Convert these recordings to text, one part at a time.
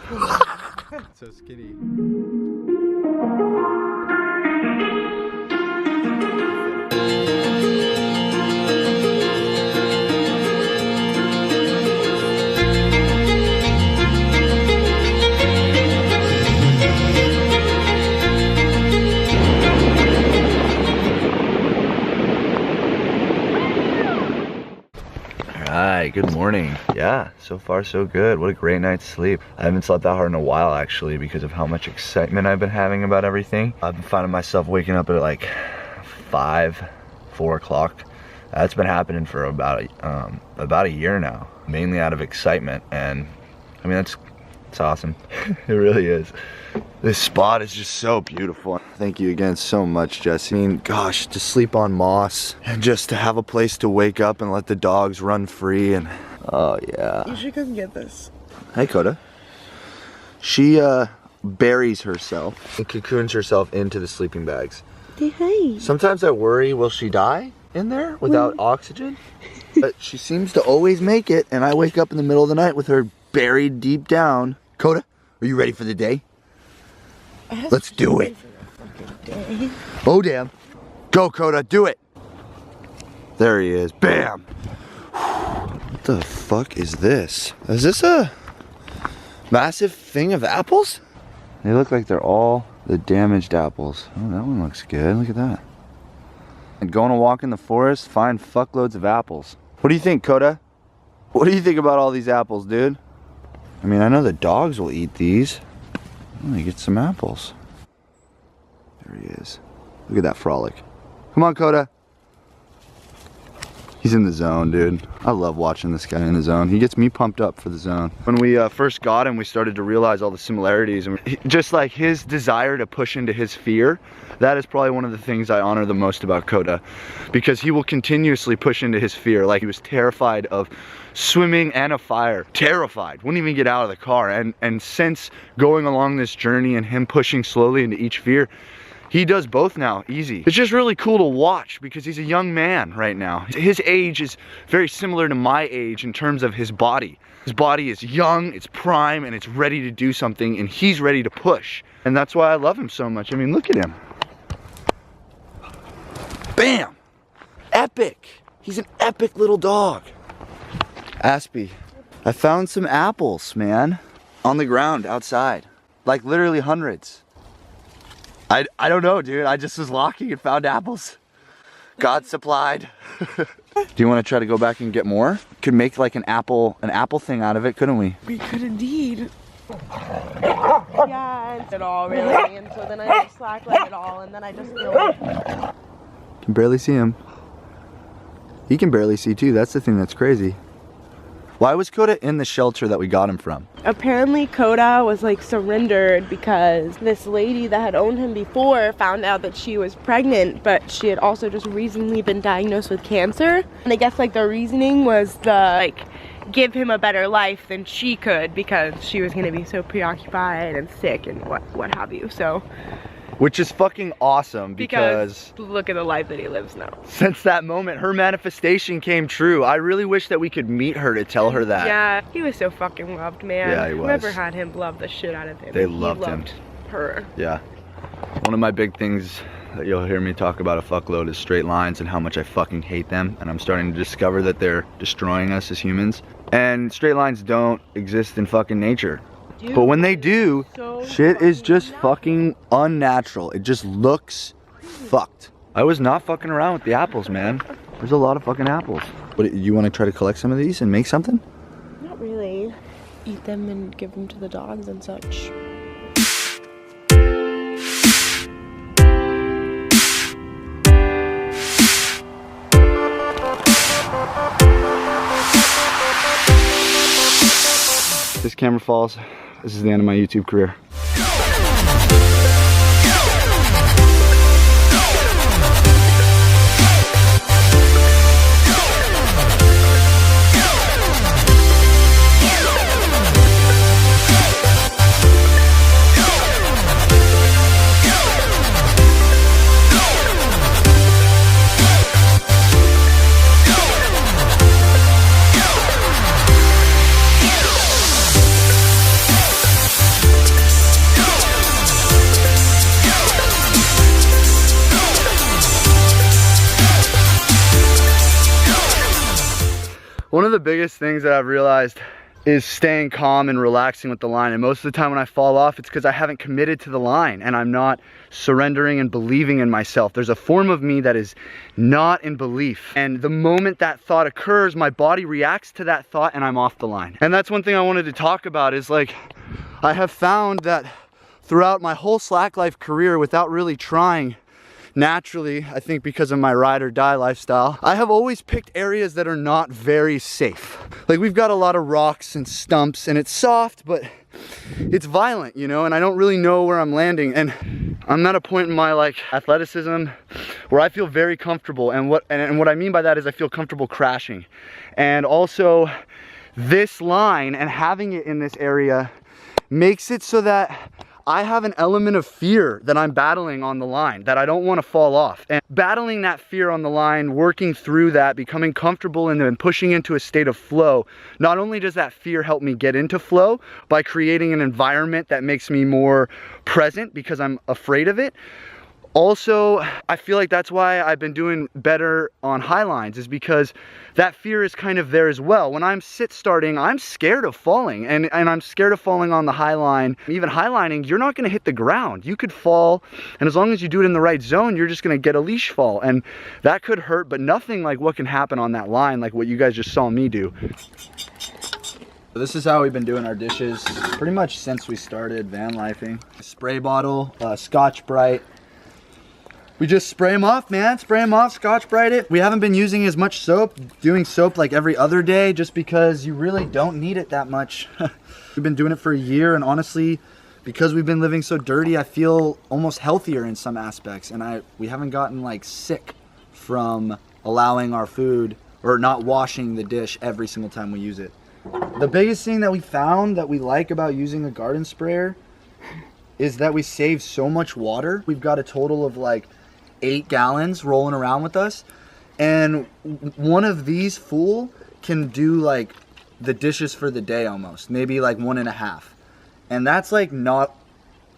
So skinny. Hi, good morning. Yeah, so far so good. What a great night's sleep. I haven't slept that hard in a while actually because of how much excitement I've been having about everything. I've been finding myself waking up at like 4 o'clock. That's been happening for about a year now, mainly out of excitement, and I mean it's awesome. It really is. This spot is just so beautiful. Thank you again so much, Jesse. I mean, gosh, to sleep on moss and just to have a place to wake up and let the dogs run free and oh yeah. You should come get this. Hey, Coda. She buries herself and cocoons herself into the sleeping bags. Hey. Sometimes I worry, will she die in there without oxygen? But she seems to always make it, and I wake up in the middle of the night with her buried deep down. Coda, are you ready for the day? Let's do it. Oh damn. Go, Coda, do it. There he is. Bam. What the fuck is this? Is this a massive thing of apples? They look like they're all the damaged apples. Oh, that one looks good. Look at that. And going to walk in the forest, find fuckloads of apples. What do you think, Coda? What do you think about all these apples, dude? I mean, I know the dogs will eat these. Let me get some apples. There he is. Look at that frolic. Come on, Coda. He's in the zone, dude. I love watching this guy in the zone. He gets me pumped up for the zone. When we first got him, we started to realize all the similarities. And just like his desire to push into his fear, that is probably one of the things I honor the most about Coda. Because he will continuously push into his fear. Like he was terrified of swimming and a fire. Terrified. Wouldn't even get out of the car. And since going along this journey and him pushing slowly into each fear, he does both now, easy. It's just really cool to watch because he's a young man right now. His age is very similar to my age in terms of his body. His body is young, it's prime, and it's ready to do something, and he's ready to push. And that's why I love him so much. I mean, look at him. Bam! Epic! He's an epic little dog. Aspie, I found some apples, man, on the ground outside. Like literally hundreds. I don't know, dude. I just was walking and found apples. God supplied. Do you want to try to go back and get more? Could make like an apple thing out of it, couldn't we? We could indeed. Yeah, it's it all really, and so then I just slackline it all, and then I just feel like... Can barely see him. He can barely see too. That's the thing that's crazy. Why was Coda in the shelter that we got him from? Apparently Coda was like surrendered because this lady that had owned him before found out that she was pregnant, but she had also just recently been diagnosed with cancer. And I guess like the reasoning was the like give him a better life than she could because she was gonna be so preoccupied and sick and what have you. So which is fucking awesome because look at the life that he lives now. Since that moment, her manifestation came true. I really wish that we could meet her to tell her that. Yeah, he was so fucking loved, man. Yeah, he was. Whoever had him loved the shit out of him. They loved him. Her. Yeah. One of my big things that you'll hear me talk about a fuckload is straight lines and how much I fucking hate them. And I'm starting to discover that they're destroying us as humans. And straight lines don't exist in fucking nature. Dude, but when they do, shit is just fucking unnatural. It just looks fucked. I was not fucking around with the apples, man. There's a lot of fucking apples. What, you want to try to collect some of these and make something? Not really. Eat them and give them to the dogs and such. If this camera falls, this is the end of my YouTube career. One of the biggest things that I've realized is staying calm and relaxing with the line. And most of the time when I fall off, it's because I haven't committed to the line and I'm not surrendering and believing in myself. There's a form of me that is not in belief. And the moment that thought occurs, my body reacts to that thought and I'm off the line. And that's one thing I wanted to talk about is like, I have found that throughout my whole slack life career, without really trying, naturally, I think because of my ride or die lifestyle, I have always picked areas that are not very safe. Like we've got a lot of rocks and stumps and it's soft, but it's violent, you know, and I don't really know where I'm landing. And I'm at a point in my like athleticism where I feel very comfortable. And what I mean by that is I feel comfortable crashing. And also this line and having it in this area makes it so that I have an element of fear that I'm battling on the line, that I don't want to fall off. And battling that fear on the line, working through that, becoming comfortable and then pushing into a state of flow, not only does that fear help me get into flow by creating an environment that makes me more present because I'm afraid of it, also, I feel like that's why I've been doing better on high lines, is because that fear is kind of there as well. When I'm sit starting, I'm scared of falling and I'm scared of falling on the high line. Even high lining, you're not gonna hit the ground. You could fall, and as long as you do it in the right zone, you're just gonna get a leash fall. And that could hurt, but nothing like what can happen on that line, like what you guys just saw me do. This is how we've been doing our dishes pretty much since we started van lifing. Spray bottle, Scotch-Brite. We just spray them off, man. Spray them off, Scotch-Brite it. We haven't been using as much soap, doing soap like every other day, just because you really don't need it that much. We've been doing it for a year, and honestly, because we've been living so dirty, I feel almost healthier in some aspects, and we haven't gotten like sick from allowing our food or not washing the dish every single time we use it. The biggest thing that we found that we like about using a garden sprayer is that we save so much water. We've got a total of like 8 gallons rolling around with us, and one of these full can do like the dishes for the day almost, maybe like 1.5, and that's like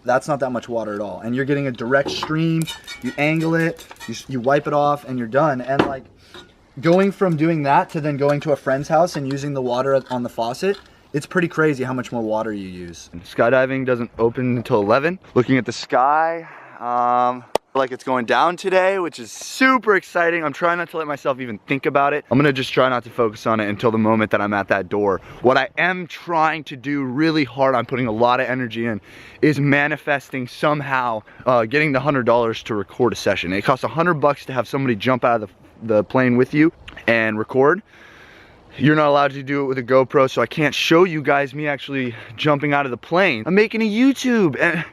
that's not that much water at all. And you're getting a direct stream, you angle it, you wipe it off, and you're done. And like going from doing that to then going to a friend's house and using the water on the faucet, it's pretty crazy how much more water you use. Skydiving doesn't open until 11. Looking at the sky, like it's going down today, which is super exciting. I'm trying not to let myself even think about it. I'm gonna just try not to focus on it until the moment that I'm at that door. What I am trying to do really hard, I'm putting a lot of energy in, is manifesting somehow getting the $100 to record a session. It costs $100 to have somebody jump out of the plane with you and record. You're not allowed to do it with a GoPro, so I can't show you guys me actually jumping out of the plane. I'm making a YouTube, and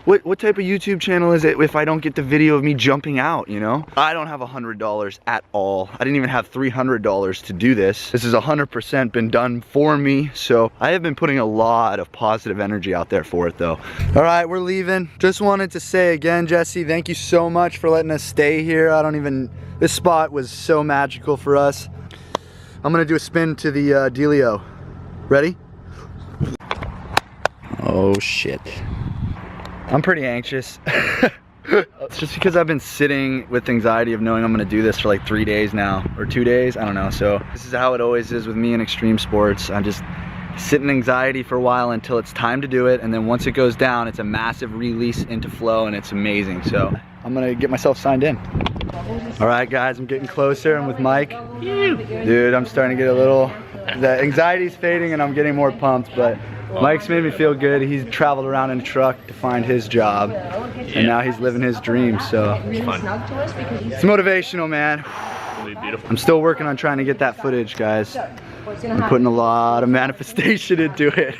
what type of YouTube channel is it if I don't get the video of me jumping out, you know? I don't have $100 at all. I didn't even have $300 to do this. This has 100% been done for me, so I have been putting a lot of positive energy out there for it though. All right, we're leaving. Just wanted to say again, Jesse, thank you so much for letting us stay here. This spot was so magical for us. I'm gonna do a spin to the dealio. Ready? Oh shit. I'm pretty anxious. It's just because I've been sitting with anxiety of knowing I'm gonna do this for like 3 days now, or 2 days, I don't know. So this is how it always is with me in extreme sports. I just sit in anxiety for a while until it's time to do it, and then once it goes down, it's a massive release into flow, and it's amazing. So I'm gonna get myself signed in. All right guys, I'm getting closer. I'm with Mike. Dude, I'm starting to get a little, the anxiety's fading and I'm getting more pumped, but Mike's made me feel good. He's traveled around in a truck to find his job, and now he's living his dream, so it's fun. It's motivational, man. I'm still working on trying to get that footage, guys. I'm putting a lot of manifestation into it.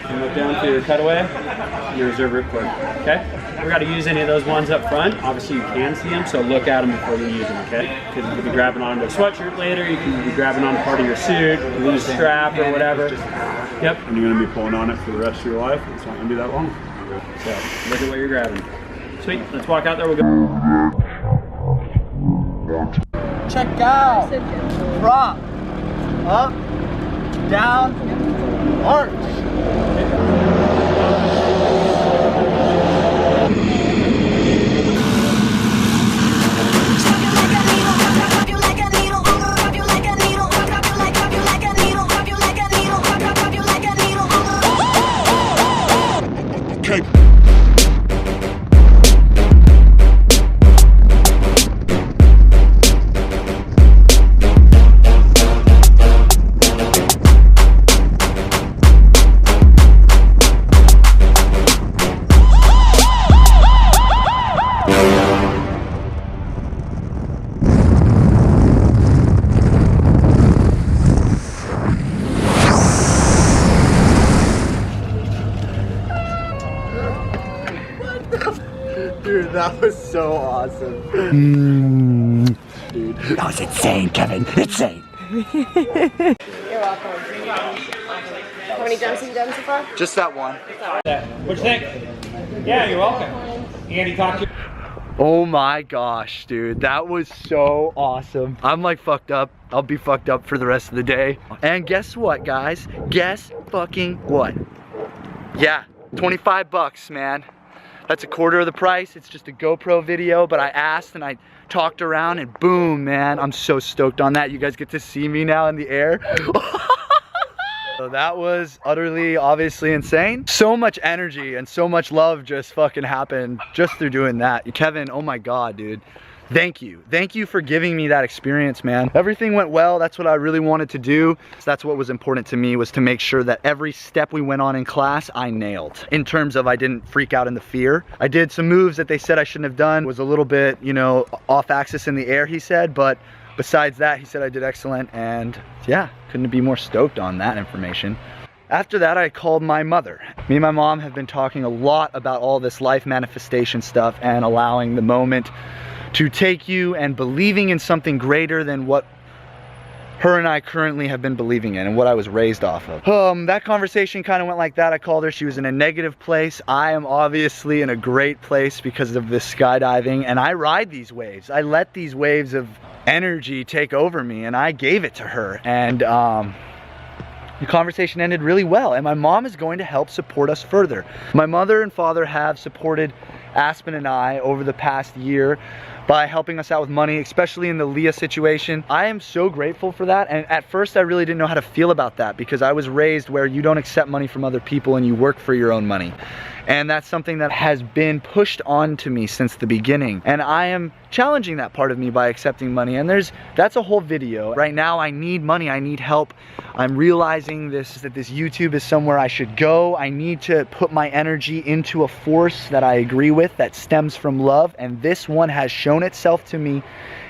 And look down to your cutaway, your reserve ripcord, okay? We got to use any of those ones up front. Obviously you can see them, so look at them before you use them, okay? Because you could be grabbing onto a sweatshirt later, you can be grabbing on part of your suit, loose strap or whatever. Yep. And you're going to be pulling on it for the rest of your life. It's not going to be that long. So look at what you're grabbing. Sweet, let's walk out there, we'll go. Check out. Drop. Up. Down. Arch. Like a needle, that was so awesome. Dude, that was insane, Kevin. Insane. You're welcome. How many jumps have you done so far? Just that one. What'd you think? Yeah, you're welcome. Andy talked to you. Oh my gosh, dude. That was so awesome. I'm like fucked up. I'll be fucked up for the rest of the day. And guess what, guys? Guess fucking what? Yeah, 25 bucks, man. That's a quarter of the price. It's just a GoPro video, but I asked and I talked around and boom, man. I'm so stoked on that. You guys get to see me now in the air. So that was utterly, obviously insane. So much energy and so much love just fucking happened just through doing that. Kevin, oh my God, dude. Thank you. Thank you for giving me that experience, man. Everything went well. That's what I really wanted to do. So that's what was important to me, was to make sure that every step we went on in class, I nailed. In terms of I didn't freak out in the fear. I did some moves that they said I shouldn't have done. Was a little bit, you know, off axis in the air, he said. But besides that, he said I did excellent. And yeah, couldn't be more stoked on that information. After that, I called my mother. Me and my mom have been talking a lot about all this life manifestation stuff and allowing the moment to take you and believing in something greater than what her and I currently have been believing in and what I was raised off of. That conversation kind of went like that. I called her. She was in a negative place. I am obviously in a great place because of this skydiving, and I ride these waves. I let these waves of energy take over me, and I gave it to her. And the conversation ended really well, and my mom is going to help support us further. My mother and father have supported Aspen and I over the past year by helping us out with money, especially in the Leah situation. I am so grateful for that, and at first I really didn't know how to feel about that because I was raised where you don't accept money from other people and you work for your own money. And that's something that has been pushed on to me since the beginning. And I am challenging that part of me by accepting money. And that's a whole video. Right now I need money, I need help. I'm realizing that this YouTube is somewhere I should go. I need to put my energy into a force that I agree with, that stems from love. And this one has shown itself to me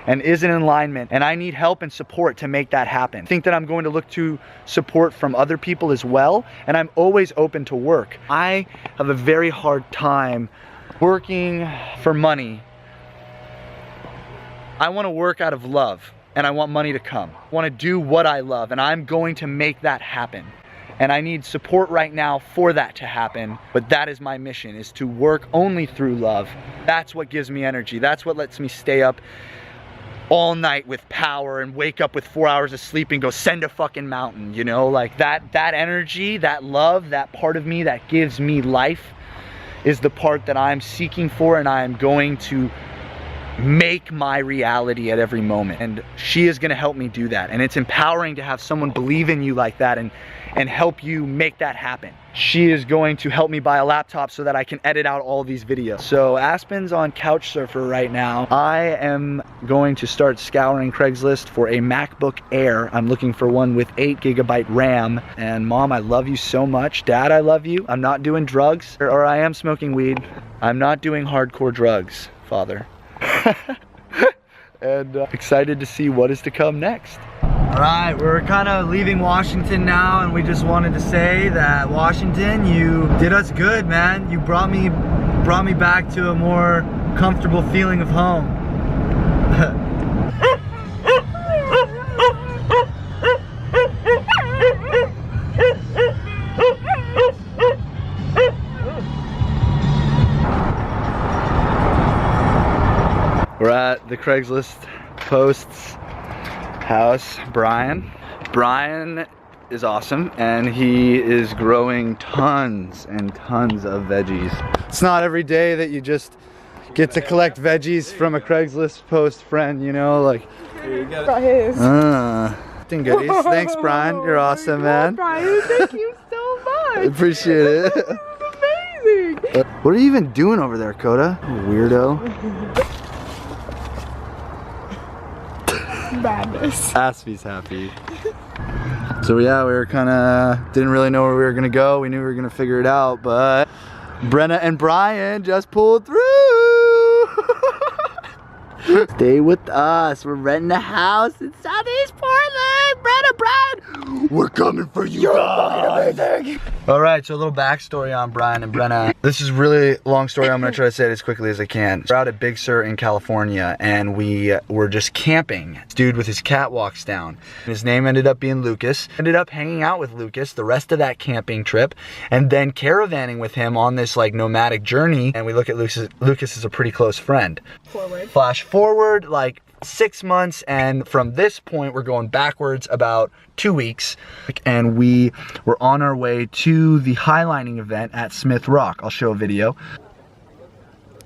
and is in alignment, and I need help and support to make that happen. I think that I'm going to look to support from other people as well, and I'm always open to work. I have a very hard time working for money. I want to work out of love, and I want money to come. I want to do what I love, and I'm going to make that happen. And I need support right now for that to happen, but that is my mission, is to work only through love. That's what gives me energy. That's what lets me stay up all night with power and wake up with 4 hours of sleep and go send a fucking mountain, you know? Like that energy, that love, that part of me that gives me life is the part that I'm seeking for, and I am going to make my reality at every moment. And she is gonna help me do that. And it's empowering to have someone believe in you like that and help you make that happen. She is going to help me buy a laptop so that I can edit out all these videos. So Aspen's on Couchsurfer right now. I am going to start scouring Craigslist for a MacBook Air. I'm looking for one with 8 GB RAM. And Mom, I love you so much. Dad, I love you. I'm not doing drugs, or I am smoking weed. I'm not doing hardcore drugs, Father. And excited to see what is to come next. Alright, we're kind of leaving Washington now, and we just wanted to say that Washington, you did us good, man. You brought me back to a more comfortable feeling of home. We're at the Craigslist post's house, Brian. Brian is awesome, and he is growing tons and tons of veggies. It's not every day that you just get to collect veggies from a Craigslist post friend, you know, like. Here you go. Got his. Goodies. Thanks, Brian. You're awesome, man. Brian, thank you so much. I appreciate it. This is amazing. What are you even doing over there, Coda? Weirdo. Madness. Aspie's happy. So yeah, we were didn't really know where we were gonna go. We knew we were gonna figure it out, but Brenna and Brian just pulled through. Stay with us. We're renting a house in Southeast Portland. Brenna, Brian! We're coming for you. You're fucking amazing. All right, so a little backstory on Brian and Brenna. This is really long story. I'm gonna try to say it as quickly as I can. We're out at Big Sur in California, and we were just camping. This dude with his catwalks down. His name ended up being Lucas. Ended up hanging out with Lucas the rest of that camping trip, and then caravanning with him on this like nomadic journey. And we look at Lucas as a pretty close friend. Flash forward like 6 months, and from this point we're going backwards about 2 weeks, and we were on our way to the highlining event at Smith Rock. I'll show a video.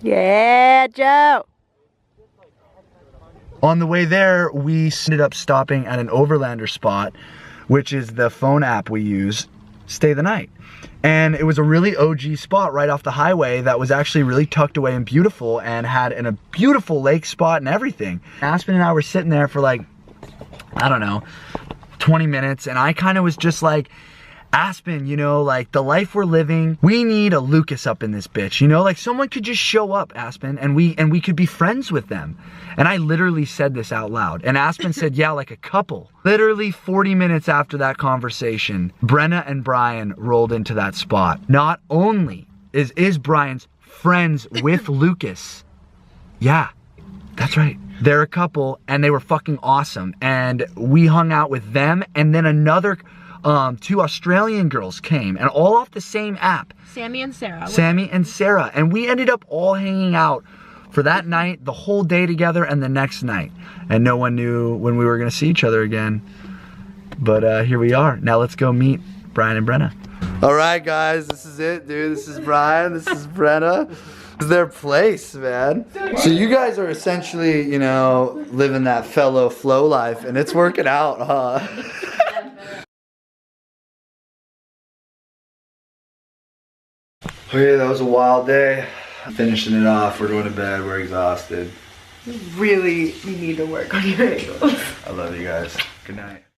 Yeah, Joe. On the way there, we ended up stopping at an overlander spot, which is the phone app we use, stay the night. And it was a really OG spot right off the highway that was actually really tucked away and beautiful, and had a beautiful lake spot and everything. Aspen and I were sitting there for like, I don't know, 20 minutes, and I kind of was just like, Aspen, you know, like the life we're living, we need a Lucas up in this bitch, you know, like someone could just show up, Aspen, and we could be friends with them. And I literally said this out loud, and Aspen said, yeah, like a couple. Literally 40 minutes after that conversation, Brenna and Brian rolled into that spot. Not only is Brian's friends with Lucas, yeah, that's right. They're a couple, and they were fucking awesome. And we hung out with them, and then another 2 Australian girls came, and all off the same app. Sammy and Sarah. Sammy and Sarah. And we ended up all hanging out for that night, the whole day together, and the next night. And no one knew when we were gonna see each other again. But here we are. Now let's go meet Brian and Brenna. All right, guys, this is it, dude. This is Brian, this is Brenna. This is their place, man. So you guys are essentially, you know, living that fellow flow life, and it's working out, huh? Okay, that was a wild day. Finishing it off, we're going to bed, we're exhausted. Really, you need to work on your angles. I love you guys. Good night.